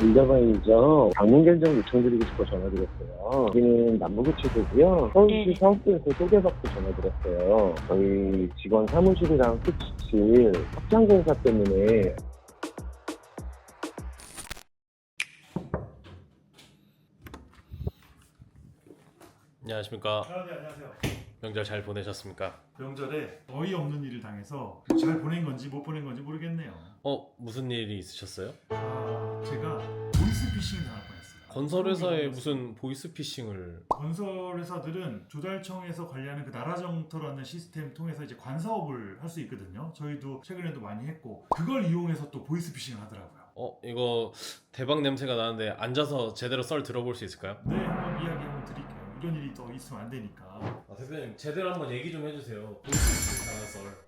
인자바이죠. 방문 견적 요청드리고 싶어 전화드렸어요. 여기는 남부구치소고요. 서울시 네. 사업부에서 소개받고 전화드렸어요. 저희 직원 사무실이랑 끝이 확장 공사 때문에. 안녕하십니까. 네, 안녕하세요. 명절 잘 보내셨습니까? 명절에 어이없는 일을 당해서 잘 보낸 건지 못 보낸 건지 모르겠네요. 무슨 일이 있으셨어요? 제가 보이스피싱 당할 뻔했어요. 건설회사에 무슨 보이스피싱을... 건설회사들은 조달청에서 관리하는 그 나라정터라는 시스템 통해서 이제 관사업을 할 수 있거든요. 저희도 최근에도 많이 했고 그걸 이용해서 또 보이스피싱을 하더라고요. 이거 대박 냄새가 나는데 앉아서 제대로 썰 들어볼 수 있을까요? 네, 한번 이야기 한번 드릴게요. 이런 일이 더 있으면 안 되니까. 대표님 제대로 한번 얘기 좀 해주세요. 보이스피싱 당한 썰.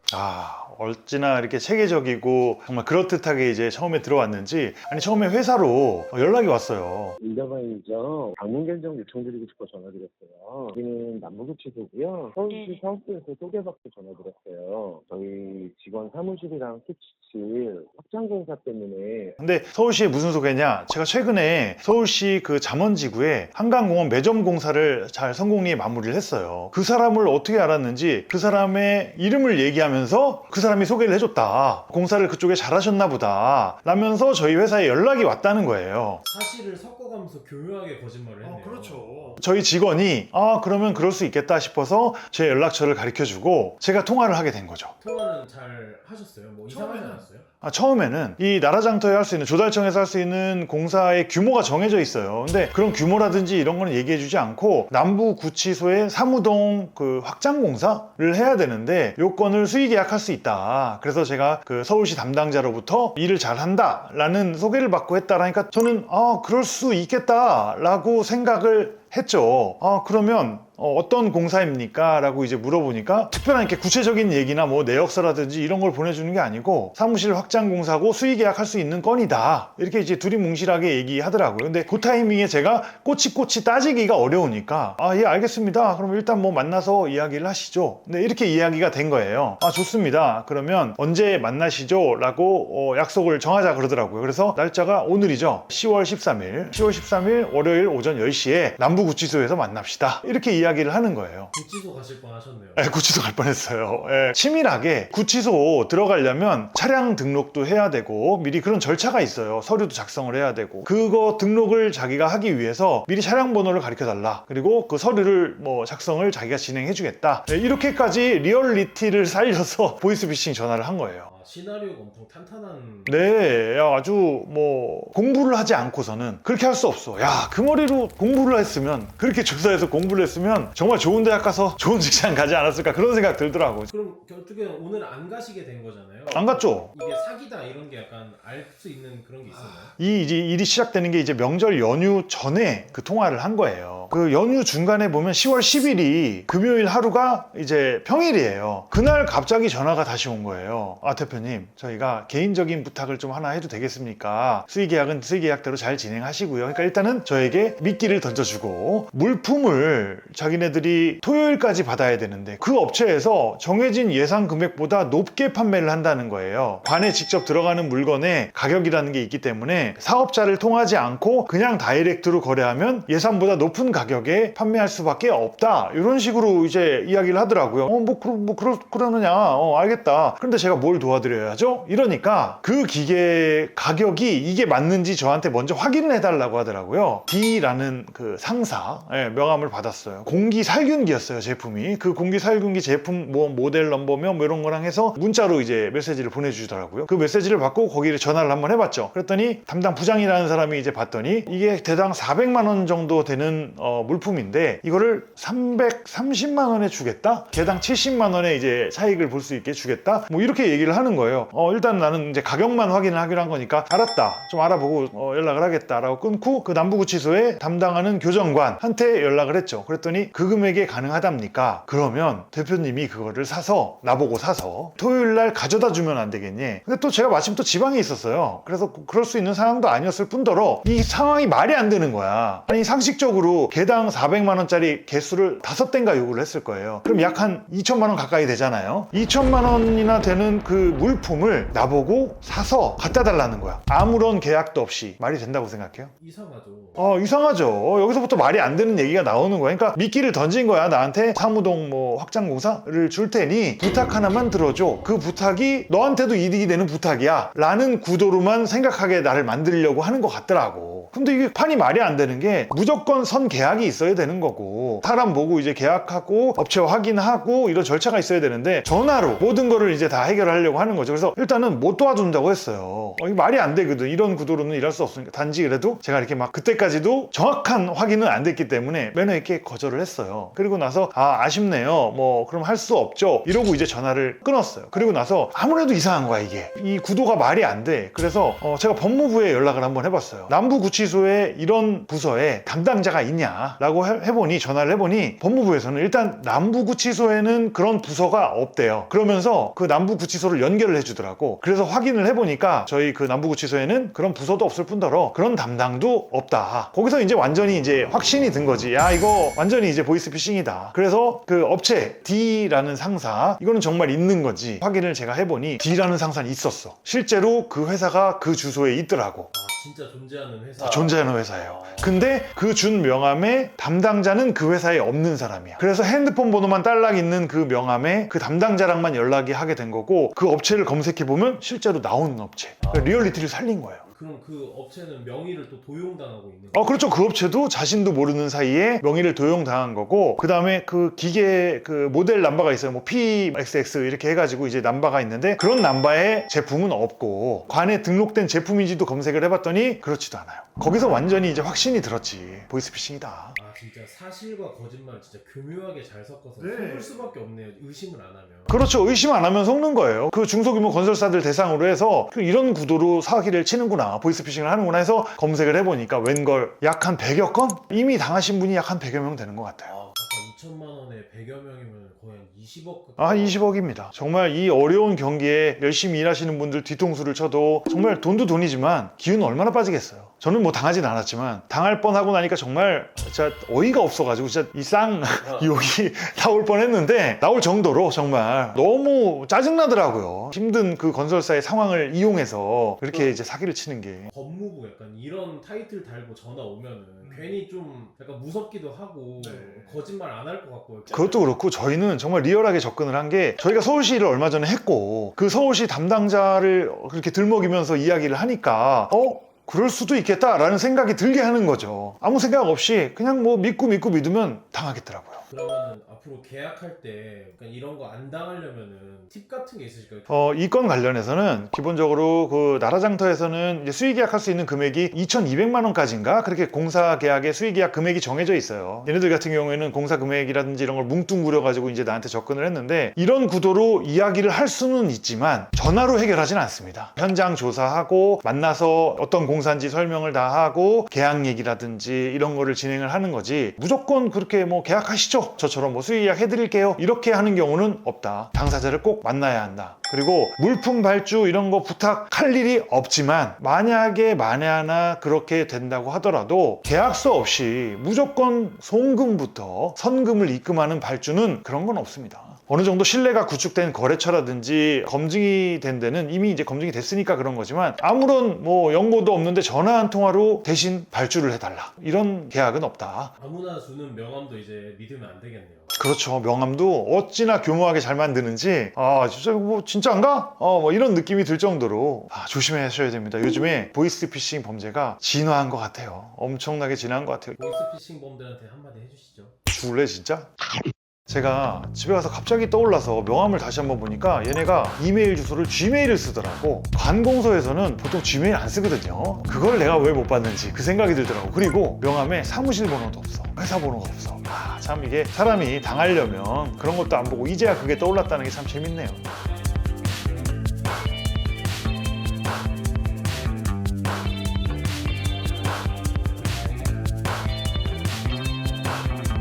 어찌나 이렇게 체계적이고 정말 그럴듯하게 이제 처음에 들어왔는지, 아니 처음에 회사로 연락이 왔어요. 인자바이죠. 방문 견적 요청드리고 싶어 전화드렸어요. 여기는 남부구치소고요. 서울시 네. 사업부에서 소개받고 전화드렸어요. 저희 직원 사무실이랑 끝이 확장 공사 때문에. 근데 서울시에 무슨 소개냐? 제가 최근에 서울시 그 잠원지구에 한강공원 매점 공사를 잘 성공리에 마무리를 했어요. 그 사람을 어떻게 알았는지 그 사람의 이름을 얘기하면서 그 사람이 소개를 해줬다. 공사를 그쪽에 잘하셨나 보다 라면서 저희 회사에 연락이 왔다는 거예요. 사실을 섞어가면서 교묘하게 거짓말을 했네요. 그렇죠. 저희 직원이 그러면 그럴 수 있겠다 싶어서 제 연락처를 가르쳐주고 제가 통화를 하게 된 거죠. 통화는 잘 하셨어요? 뭐 이상하지 처음에는- 않았어요? 처음에는 이 나라장터에 할 수 있는, 조달청에서 할 수 있는 공사의 규모가 정해져 있어요. 근데 그런 규모라든지 이런 거는 얘기해주지 않고 남부구치소의 사무동 그 확장 공사를 해야 되는데 요건을 수의 계약할 수 있다. 그래서 제가 그 서울시 담당자로부터 일을 잘한다 라는 소개를 받고 했다라니까 저는 그럴 수 있겠다 라고 생각을 했죠. 그러면 어떤 공사입니까? 라고 이제 물어보니까 특별한 이렇게 구체적인 얘기나 뭐 내역서라든지 이런 걸 보내주는 게 아니고 사무실 확장 공사고 수의 계약할 수 있는 건이다. 이렇게 이제 둘이 뭉실하게 얘기하더라고요. 근데 그 타이밍에 제가 꼬치꼬치 따지기가 어려우니까 예, 알겠습니다. 그럼 일단 뭐 만나서 이야기를 하시죠. 네, 이렇게 이야기가 된 거예요. 좋습니다. 그러면 언제 만나시죠? 라고 약속을 정하자 그러더라고요. 그래서 날짜가 오늘이죠. 10월 13일 월요일 오전 10시에 남부구치소에서 만납시다. 이렇게 이야기를 하는 거예요. 구치소 가실 뻔 하셨네요. 구치소 갈 뻔했어요. 치밀하게 구치소 들어가려면 차량 등록도 해야 되고 미리 그런 절차가 있어요. 서류도 작성을 해야 되고 그거 등록을 자기가 하기 위해서 미리 차량 번호를 가르쳐 달라. 그리고 그 서류를 뭐 작성을 자기가 진행해 주겠다. 이렇게까지 리얼리티를 살려서 보이스피싱 전화를 한 거예요. 시나리오가 엄청 탄탄한... 네, 아주 뭐 공부를 하지 않고서는 그렇게 할 수 없어. 그 머리로 공부를 했으면, 그렇게 조사해서 공부를 했으면 정말 좋은 대학 가서 좋은 직장 가지 않았을까 그런 생각 들더라고요. 그럼 결국에는 오늘 안 가시게 된 거잖아요. 안 갔죠? 이게 사기다 이런 게 약간 알 수 있는 그런 게 있었나요? 이제 일이 시작되는 게 이제 명절 연휴 전에 그 통화를 한 거예요. 그 연휴 중간에 보면 10월 10일이 금요일 하루가 이제 평일이에요. 그날 갑자기 전화가 다시 온 거예요. 대표님, 저희가 개인적인 부탁을 좀 하나 해도 되겠습니까? 수의 계약은 수의 계약대로 잘 진행하시고요. 그러니까 일단은 저에게 미끼를 던져주고 물품을 자기네들이 토요일까지 받아야 되는데 그 업체에서 정해진 예상 금액보다 높게 판매를 한다는 거예요. 관에 직접 들어가는 물건의 가격이라는 게 있기 때문에 사업자를 통하지 않고 그냥 다이렉트로 거래하면 예산보다 높은 가격에 판매할 수밖에 없다. 이런 식으로 이제 이야기를 하더라고요. 그러느냐? 알겠다. 그런데 제가 뭘 도와드려야죠? 이러니까 그 기계 가격이 이게 맞는지 저한테 먼저 확인을 해달라고 하더라고요. D라는 그 상사 명함을 받았어요. 공기 살균기였어요, 제품이. 그 공기 살균기 제품 뭐 모델 넘버며 뭐 이런 거랑 해서 문자로 이제 메시지를 보내주더라고요. 그 메시지를 받고 거기를 전화를 한번 해봤죠. 그랬더니 담당 부장이라는 사람이 이제 봤더니 이게 대당 400만 원 정도 되는 물품인데 이거를 330만 원에 주겠다? 개당 70만 원에 이제 차익을 볼 수 있게 주겠다? 뭐 이렇게 얘기를 하는 거예요. 일단 나는 이제 가격만 확인을 하기로 한 거니까 알았다. 좀 알아보고 연락을 하겠다라고 끊고 그 남부구치소에 담당하는 교정관한테 연락을 했죠. 그랬더니 그 금액에 가능하답니까? 그러면 대표님이 그거를 사서 나보고 사서 토요일 날 가져다 주면 안 되겠니? 근데 또 제가 마침 또 지방에 있었어요. 그래서 그럴 수 있는 상황도 아니었을 뿐더러 이 상황이 말이 안 되는 거야. 아니 상식적으로 개당 400만 원짜리 개수를 5대인가 요구를 했을 거예요. 그럼 약 한 2천만 원 가까이 되잖아요. 2천만 원이나 되는 그 물품을 나보고 사서 갖다 달라는 거야. 아무런 계약도 없이. 말이 된다고 생각해요? 이상하죠. 이상하죠. 여기서부터 말이 안 되는 얘기가 나오는 거야. 그러니까 미끼를 던진 거야. 나한테 사무동 뭐 확장공사를 줄 테니 부탁 하나만 들어줘. 그 부탁이 너한테도 이득이 되는 부탁이야 라는 구도로만 생각하게 나를 만들려고 하는 것 같더라고. 근데 이게 판이 말이 안 되는 게 무조건 선 계약이 있어야 되는 거고, 사람 보고 이제 계약하고 업체와 확인하고 이런 절차가 있어야 되는데 전화로 모든 거를 이제 다 해결하려고 하는 거죠. 그래서 일단은 못 도와준다고 했어요. 이게 말이 안 되거든. 이런 구도로는 일할 수 없으니까. 단지 그래도 제가 이렇게 막 그때까지도 정확한 확인은 안 됐기 때문에 매너 있게 거절을 했어요. 그리고 나서 아쉽네요. 뭐 그럼 할 수 없죠. 이러고 이제 전화를 끊었어요. 그리고 나서 아무래도 이상한 거야 이게. 이 구도가 말이 안 돼. 그래서 제가 법무부에 연락을 한번 해봤어요. 남부구치소에 이런 부서에 담당자가 있냐라고 해보니, 전화를 해보니 법무부에서는 일단 남부구치소에는 그런 부서가 없대요. 그러면서 그 남부구치소를 연결을 해주더라고. 그래서 확인을 해보니까 저희 그 남부구치소에는 그런 부서도 없을 뿐더러 그런 담당도 없다. 거기서 이제 완전히 이제 확신이 든 거지. 야, 이거 완전히 이제 보이스피싱이다. 그래서 그 업체 D라는 상사, 이거는 정말 있는 거지. 확인을 제가 해보니 D라는 상사는 있었어. 실제로 그 회사가 그 주소에 있더라고. 진짜 존재하는 회사. 존재하는 회사예요. 근데 그 준 명함의 담당자는 그 회사에 없는 사람이야. 그래서 핸드폰 번호만 딸락 있는 그 명함에 그 담당자랑만 연락이 하게 된 거고, 그 업체를 검색해보면 실제로 나오는 업체. 그러니까 리얼리티를 살린 거예요. 그럼 그 업체는 명의를 또 도용당하고 있는 거예요? 그렇죠. 그 업체도 자신도 모르는 사이에 명의를 도용당한 거고, 그 다음에 그 기계 그 모델 넘버가 있어요. 뭐 PXX 이렇게 해가지고 이제 넘버가 있는데, 그런 넘버의 제품은 없고 관에 등록된 제품인지도 검색을 해봤더니 그렇지도 않아요. 거기서 완전히 이제 확신이 들었지. 보이스피싱이다. 진짜 사실과 거짓말 진짜 교묘하게 잘 섞어서 속을 수밖에 없네요. 의심을 안 하면. 그렇죠. 의심 안 하면 속는 거예요. 그 중소규모 건설사들 대상으로 해서 이런 구도로 사기를 치는구나, 보이스피싱을 하는구나 해서 검색을 해보니까 웬걸 약 한 100여 건? 이미 당하신 분이 약 한 100여 명 되는 것 같아요. 아까 2천만 원에 100여 명이면 거의 한 20억. 20억입니다. 정말 이 어려운 경기에 열심히 일하시는 분들 뒤통수를 쳐도 정말 돈도 돈이지만 기운 얼마나 빠지겠어요. 저는 뭐 당하진 않았지만 당할 뻔하고 나니까 정말 진짜 어이가 없어가지고 진짜 이 쌍 욕이 나올 뻔했는데, 나올 정도로 정말 너무 짜증나더라고요. 힘든 그 건설사의 상황을 이용해서 그렇게 이제 사기를 치는 게. 법무부 약간 이런 타이틀 달고 전화 오면은 괜히 좀 약간 무섭기도 하고 거짓말 안 할 것 같고. 그것도 그렇고 저희는 정말 리얼하게 접근을 한 게, 저희가 서울시를 얼마 전에 했고 그 서울시 담당자를 그렇게 들먹이면서 이야기를 하니까 그럴 수도 있겠다라는 생각이 들게 하는 거죠. 아무 생각 없이 그냥 뭐 믿고 믿으면 당하겠더라고요. 그러면 앞으로 계약할 때 이런 거 안 당하려면은 팁 같은 게 있으실까요? 이 건 관련해서는 기본적으로 그 나라장터에서는 이제 수의계약할 수 있는 금액이 2,200만 원까지인가 그렇게 공사계약의 수의계약 금액이 정해져 있어요. 얘네들 같은 경우에는 공사 금액이라든지 이런 걸 뭉뚱그려 가지고 이제 나한테 접근을 했는데, 이런 구도로 이야기를 할 수는 있지만 전화로 해결하진 않습니다. 현장 조사하고 만나서 어떤 공사인지 설명을 다 하고 계약 얘기라든지 이런 거를 진행을 하는 거지, 무조건 그렇게 뭐 계약하시죠, 저처럼 뭐 수의계약 해드릴게요 이렇게 하는 경우는 없다. 당사자를 꼭 만나야 한다. 그리고 물품 발주 이런 거 부탁할 일이 없지만 만약에 만에 하나 그렇게 된다고 하더라도 계약서 없이 무조건 송금부터 선금을 입금하는 발주는 그런 건 없습니다. 어느 정도 신뢰가 구축된 거래처라든지 검증이 된 데는 이미 이제 검증이 됐으니까 그런 거지만, 아무런 뭐 연고도 없는데 전화 한 통화로 대신 발주를 해달라, 이런 계약은 없다. 아무나 주는 명함도 이제 믿으면 안 되겠네요. 그렇죠. 명함도 어찌나 교묘하게 잘 만드는지 진짜 뭐 진짜인가? 뭐 이런 느낌이 들 정도로 조심하셔야 됩니다. 요즘에 보이스피싱 범죄가 진화한 것 같아요. 엄청나게 진화한 것 같아요. 보이스피싱 범들한테 한마디 해주시죠. 죽을래 진짜? 제가 집에 가서 갑자기 떠올라서 명함을 다시 한번 보니까 얘네가 이메일 주소를 Gmail을 쓰더라고. 관공서에서는 보통 Gmail 안 쓰거든요. 그걸 내가 왜 못 받는지 그 생각이 들더라고. 그리고 명함에 사무실 번호도 없어, 회사 번호가 없어. 참 이게 사람이 당하려면 그런 것도 안 보고 이제야 그게 떠올랐다는 게 참 재밌네요.